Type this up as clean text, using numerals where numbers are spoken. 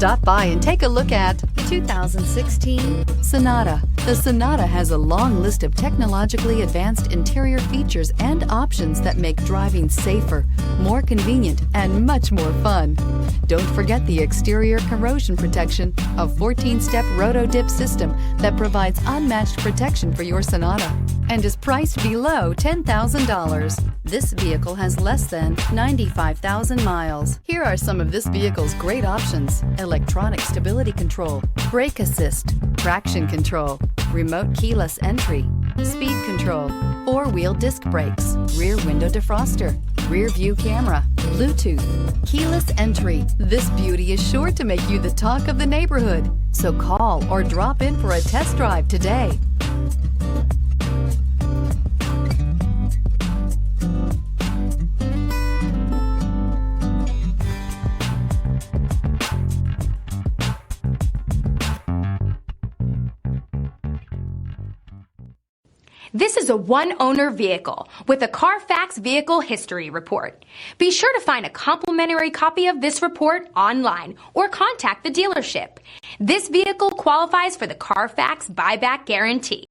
Stop by and take a look at the 2016 Sonata. The Sonata has a long list of technologically advanced interior features and options that make driving safer, more convenient, and much more fun. Don't forget the exterior corrosion protection, a 14-step roto-dip system that provides unmatched protection for your Sonata and is priced below $10,000. This vehicle has less than 95,000 miles. Here are some of this vehicle's great options: electronic stability control, brake assist, traction control, remote keyless entry, speed control, four-wheel disc brakes, rear window defroster, rear view camera, Bluetooth, keyless entry. This beauty is sure to make you the talk of the neighborhood. So call or drop in for a test drive today. This is a one-owner vehicle with a CARFAX Vehicle History Report. Be sure to find a complimentary copy of this report online or contact the dealership. This vehicle qualifies for the CARFAX Buyback Guarantee.